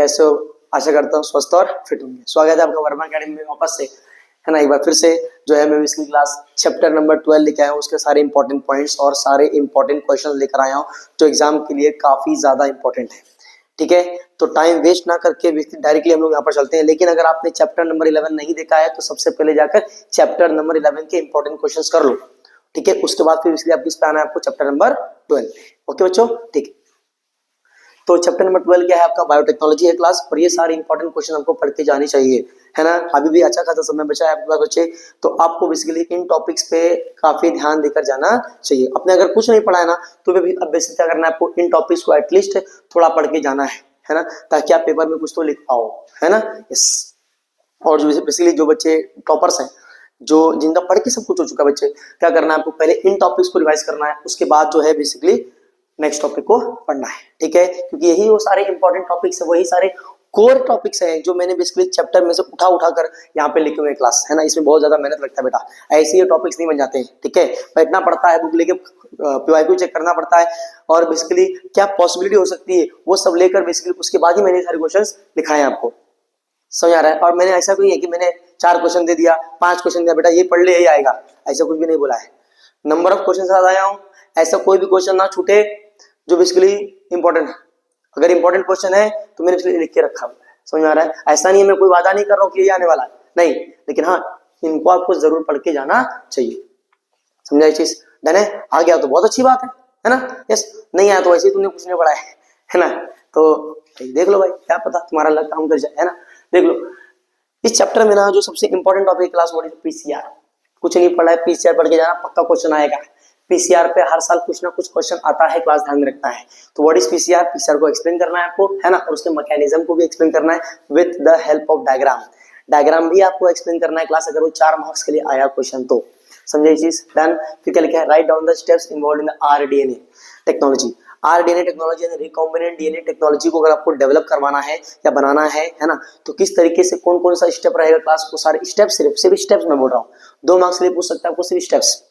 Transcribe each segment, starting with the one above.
कैसे हो? आशा करता हूँ स्वस्थ और फिट होंगे। स्वागत है आपका वर्मा अकेडमी में वापस से, है ना। एक बार फिर से जो है मैं इसकी क्लास चैप्टर नंबर 12 लेके आया हूँ, उसके सारे इंपॉर्टेंट पॉइंट्स और सारे इंपॉर्टेंट क्वेश्चन लेकर आया हूँ जो एग्जाम के लिए काफी ज्यादा इंपॉर्टेंट है। ठीक है, तो टाइम वेस्ट ना करके डायरेक्टली हम लोग यहाँ पर चलते हैं। लेकिन अगर आपने चैप्टर नंबर 11 नहीं देखा है तो सबसे पहले जाकर चैप्टर नंबर 11 के इंपॉर्टेंट क्वेश्चंस कर लो। ठीक है, उसके बाद फिर इसलिए आपकी इस पे आना है आपको चैप्टर नंबर 12। ओके बच्चों, ठीक है। तो चैप्टर नंबर 12 क्या है आपका? बायोटेक्नोलॉजी है क्लास, और ये सारे इंपॉर्टेंट क्वेश्चन आपको पढ़ के जानी चाहिए, है ना। अभी भी अच्छा खासा समय बचा है आपके पास बच्चे, तो आपको बेसिकली इन टॉपिक्स पे काफी ध्यान देकर जाना चाहिए। अपने अगर कुछ नहीं पढ़ा है ना तो भी अब बेसिकली क्या करना है आपको, इन टॉपिक्स को एटलीस्ट थोड़ा पढ़ के जाना है ना, ताकि आप पेपर में कुछ तो लिख पाओ, है ना। यस, और जो बेसिकली जो बच्चे टॉपर्स हैं, जो जिनका पढ़ के सब कुछ हो चुका बच्चे, क्या करना है आपको, पहले इन टॉपिक्स को रिवाइज करना है, उसके बाद जो है बेसिकली नेक्स्ट टॉपिक को पढ़ना है। ठीक है, क्योंकि यही वो सारे इंपॉर्टेंट टॉपिक्स है, वही सारे कोर टॉपिक्स हैं जो मैंने बेसिकली चैप्टर में से उठा उठा कर यहाँ पे लिखे हुए क्लास, है ना। इसमें बहुत ज्यादा मेहनत लगता है बेटा, ऐसे ये टॉपिक्स नहीं बन जाते हैं। ठीक है, बैठना पड़ता है, बुक लेके पीवाईक्यू चेक करना पड़ता है, और बेसिकली क्या पॉसिबिलिटी हो सकती है वो सब लेकर बेसिकली उसके बाद ही मैंने सारे क्वेश्चन लिखाए हैं आपको। समझ आ रहा है? और मैंने ऐसा कोई है कि मैंने 4 क्वेश्चन दे दिया, 5 क्वेश्चन दिया, बेटा ये पढ़ ले यही आएगा, ऐसा कुछ भी नहीं बोला है। नंबर ऑफ क्वेश्चन साथ आया हूँ, ऐसा कोई भी क्वेश्चन ना छूटे जो बेसिकली इंपॉर्टेंट है। अगर इंपॉर्टेंट क्वेश्चन है तो मैंने इसलिए लिख के रखा हुआ है। समझ में आ रहा है? ऐसा नहीं है, मैं कोई वादा नहीं कर रहा हूँ कि ये आने वाला है, नहीं, लेकिन हाँ इनको आपको जरूर पढ़ के जाना चाहिए। समझा ये चीज? डन है? आ गया तो बहुत अच्छी बात है ना। यस, नहीं आया तो वैसे ही तुमने कुछ नहीं पढ़ा है ना। तो देख लो भाई, क्या पता तुम्हारा लग काम कर जाए, है ना। देख लो इस चैप्टर में ना जो सबसे important topic class what is PCR. कुछ नहीं पढ़ा है, पीसीआर पढ़ के जाना, पक्का क्वेश्चन आएगा। पीसीआर पे हर साल कुछ ना कुछ क्वेश्चन आता है, क्लास ध्यान में रखना है। तो व्हाट इज पीसीआर, पीसीआर को एक्सप्लेन करना है आपको, है ना, और उसके मैकेनिज्म को भी एक्सप्लेन करना है with the help of diagram. Diagram भी आपको एक्सप्लेन करना है क्लास, अगर वो 4 मार्क्स के लिए आया क्वेश्चन तो। समझे चीज? डन। फिर क्या लिखा है, write down the steps involved in the rDNA technology. RDNA technology यानी रिकॉम्बिनेंट डीएनए टेक्नोलॉजी को अगर आपको डेवलप करवाना है या बनाना है ना, तो किस तरीके से कौन कौन सा स्टेप रहेगा क्लास को, सारे स्टेप्स, सिर्फ स्टेप्स मैं बोल रहा हूँ। 2 मार्क्स के लिए पूछ सकता है आपको, सिर्फ स्टेप्स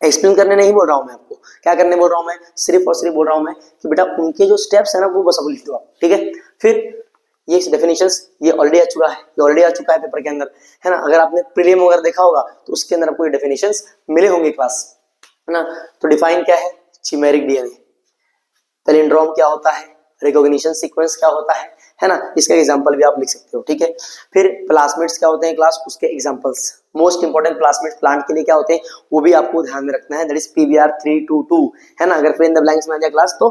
एक्सप्लेन करने नहीं बोल रहा हूं मैं आपको। क्या करने बोल रहा हूं मैं? सिर्फ और सिर्फ बोल रहा हूं मैं कि बेटा उनके जो स्टेप्स है ना वो बस अब लिख दो आप। ठीक है, फिर ये डेफिनेशंस ये ऑलरेडी आ चुका है, ये ऑलरेडी आ चुका है पेपर के अंदर, है ना। अगर आपने प्रीलिम वगैरह देखा होगा तो उसके अंदर आपको ये डेफिनेशंस मिले होंगे क्लास, है ना। तो डिफाइन क्या है, चिमेरिक डीएनए, पैलिंड्रोम क्या होता है, रिकॉग्निशन सीक्वेंस क्या होता है ना, इसका एग्जांपल भी आप लिख सकते हो। ठीक है, फिर प्लाज्मिड्स क्या होते हैं क्लास, उसके examples. Most important plasmids plant के लिए क्या होते हैं वो भी आपको ध्यान में रखना है, दैट इज PBr322, है ना। अगर फिर इन द ब्लैंक्स में आ जाए क्लास तो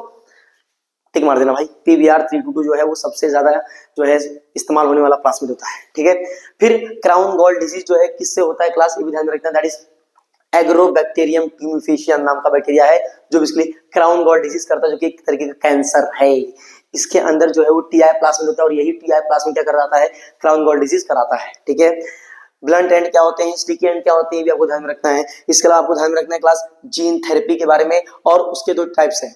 टिक मार देना भाई। PBr322 जो है वो सबसे ज्यादा जो है इस्तेमाल होने वाला प्लाज्मिड होता है। ठीक है, फिर क्राउन गॉल डिजीज जो है किससे होता है क्लास, ये भी ध्यान में रखना है, दैट इज एग्रोबैक्टीरियम ट्यूमिफेशियम नाम का बैक्टीरिया है जो बेसिकली क्राउन गॉल डिजीज करता है, जो कि एक तरीके का कैंसर है। इसके अंदर जो है वो टीआई प्लाज्मिड होता है, और यही टीआई प्लाज्मिड क्या कराता है, क्राउन गॉल डिजीज कराता है। ठीक है, ब्लंट एंड क्या होते हैं, स्टिकी एंड क्या होते हैं, भी आपको ध्यान में रखना है। इसके अलावा आपको ध्यान में रखना है क्लास जीन थेरेपी के बारे में, और उसके 2 टाइप्स हैं।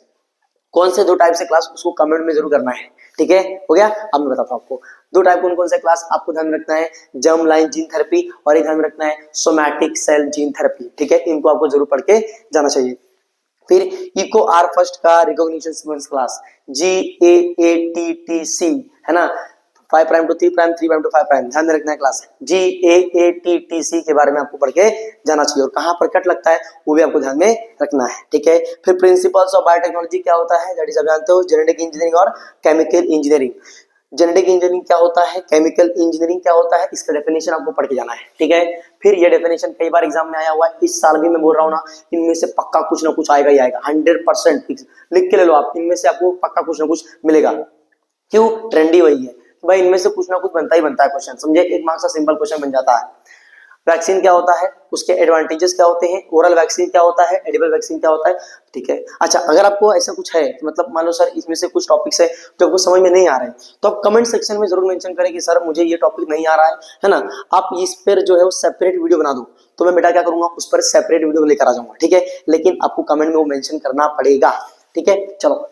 कौन से 2 टाइप से क्लास, उसको कमेंट में जरूर करना है। ठीक है, हो गया। अब मैं बताता हूँ आपको 2 टाइप कौन कौन से क्लास आपको ध्यान में रखना है, जर्म लाइन जीन थेरेपी, और ये ध्यान में रखना है सोमैटिक सेल जीन थेरेपी। ठीक है, इनको आपको जरूर पढ़ के जाना चाहिए। फिर इको आर फर्स्ट का रिकॉग्निशन सीक्वेंस क्लास GAATTC, है ना, 5 prime to 3 prime, 3 prime to 5 prime, ध्यान में रखना है क्लास। GAATTC के बारे में आपको पढ़ के जाना चाहिए, और कहाँ पर कट लगता है वो भी आपको ध्यान में रखना है। ठीक है, फिर प्रिंसिपल्स ऑफ बायोटेक्नोलॉजी क्या होता है, दैट इज आप जानते हो, जेनेटिक इंजीनियरिंग और केमिकल इंजीनियरिंग। जेनेटिक इंजीनियरिंग क्या होता है, केमिकल इंजीनियरिंग क्या होता है, इसका डेफिनेशन आपको पढ़ के जाना है। ठीक है, फिर ये डेफिनेशन कई बार एग्जाम में आया हुआ है, इस साल भी मैं बोल रहा हूँ ना, इनमें से पक्का कुछ ना कुछ आएगा ही आएगा, 100% लिख के ले लो आप, इनमें से आपको पक्का कुछ ना कुछ मिलेगा। क्यों? ट्रेंडी वही है भाई, इनमें से कुछ ना कुछ बनता ही बनता है क्वेश्चन। समझे, 1 मार्क्स का सिंपल क्वेश्चन बन जाता है। वैक्सीन क्या होता है, उसके एडवांटेजेस क्या होते हैं, ओरल वैक्सीन क्या होता है, एडिबल वैक्सीन क्या होता है। ठीक है, अच्छा अगर आपको ऐसा कुछ है, मतलब मान लो सर इसमें से कुछ टॉपिक्स है जो आपको समझ में नहीं आ रहे हैं, तो आप कमेंट सेक्शन में जरूर मेंशन करें कि सर मुझे ये टॉपिक नहीं आ रहा है ना। आप इस पर जो है वो सेपरेट वीडियो बना दो, तो मैं बेटा क्या करूंगा, उस पर सेपरेट वीडियो लेकर आ जाऊंगा। ठीक है, लेकिन आपको कमेंट में वो मेंशन करना पड़ेगा। ठीक है, चलो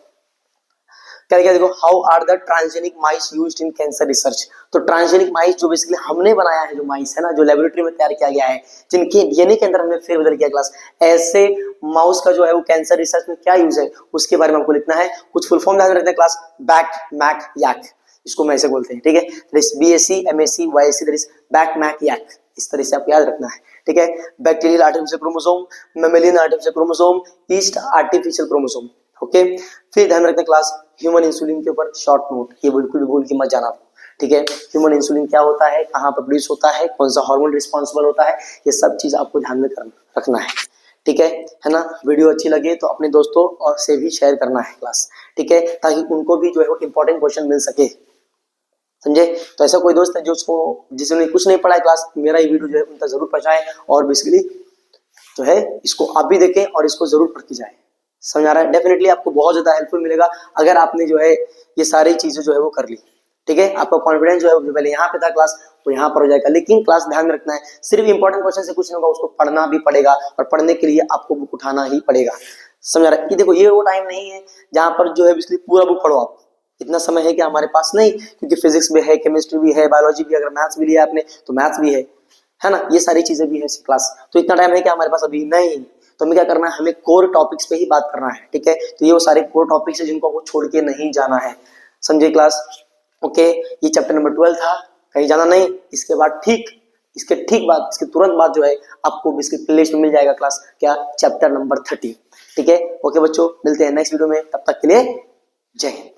क्या देखो, how are the transgenic mice used in cancer research. तो ट्रांसजेनिक माइस जो बेसिकली हमने बनाया है, जो माइस है ना, जो लेबोरेटरी में तैयार किया गया है, जिनके डीएनए के अंदर हमने फेरबदल किया क्लास, ऐसे माउस का जो है वो कैंसर रिसर्च में क्या यूज है उसके बारे में आपको लिखना है। कुछ फुल फॉर्म ध्यान रखना है क्लास, बैक मैक याक, इसको मैं ऐसे बोलते हैं, ठीक है। That is BSC MSC YSC, that is BAC MAC YAC, इस तरह से आपको याद रखना है, ठीक है। Bacterial artificial chromosome, mammalian artificial chromosome, yeast artificial chromosome, okay. फिर ध्यान रखना क्लास ह्यूमन इंसुलिन के ऊपर शॉर्ट नोट, ये बिल्कुल भी भूल के मत जाना, ठीक है। ह्यूमन इंसुलिन क्या होता है, कहाँ पर प्रोड्यूस होता है, कौन सा हार्मोन रिस्पॉन्सिबल होता है, ये सब चीज आपको ध्यान में रखना है, ठीक है ना। वीडियो अच्छी लगे तो अपने दोस्तों और से भी शेयर करना है क्लास, ठीक है, ताकि उनको भी जो है वो इंपॉर्टेंट क्वेश्चन मिल सके, समझे। तो ऐसा कोई दोस्त है जो उसको जिसने कुछ नहीं पढ़ा है क्लास, मेरा ये वीडियो जो है उन तक जरूर पहुंचाए और बेसिकली जो है इसको आप भी देखें और इसको जरूर पढ़ के जाए, समझ आ रहा है। डेफिनेटली आपको बहुत ज्यादा हेल्पफुल मिलेगा अगर आपने जो है ये सारी चीजें जो है वो कर ली, ठीक है। आपका कॉन्फिडेंस जो है वो पहले यहाँ पे था क्लास, तो यहाँ पर हो जाएगा। लेकिन क्लास ध्यान में रखना है, सिर्फ इंपॉर्टेंट क्वेश्चन से कुछ नहीं होगा, उसको पढ़ना भी पड़ेगा और पढ़ने के लिए आपको बुक उठाना ही पड़ेगा, समझ आ रहा है। कि देखो ये वो टाइम नहीं है जहां पर जो है इसलिए पूरा बुक पढ़ो आप, इतना समय है कि हमारे पास नहीं, क्योंकि फिजिक्स भी है, केमिस्ट्री भी है, बायोलॉजी भी, अगर मैथ्स भी लिया आपने तो मैथ्स भी है ना, ये सारी चीजें भी है क्लास। तो इतना टाइम है कि हमारे पास अभी नहीं, तो हमें क्या करना है, हमें कोर टॉपिक्स पे ही बात करना है, ठीक है। तो ये वो सारे कोर टॉपिक्स है जिनको आपको छोड़ के नहीं जाना है, समझे क्लास, ओके। ये चैप्टर नंबर 12 था, कहीं जाना नहीं। इसके बाद इसके बाद इसके तुरंत बाद जो है आपको इसके प्लेलिस्ट में मिल जाएगा क्लास क्या, चैप्टर नंबर 30, ठीक है। ओके बच्चों, मिलते हैं नेक्स्ट वीडियो में, तब तक के लिए जय हिंद।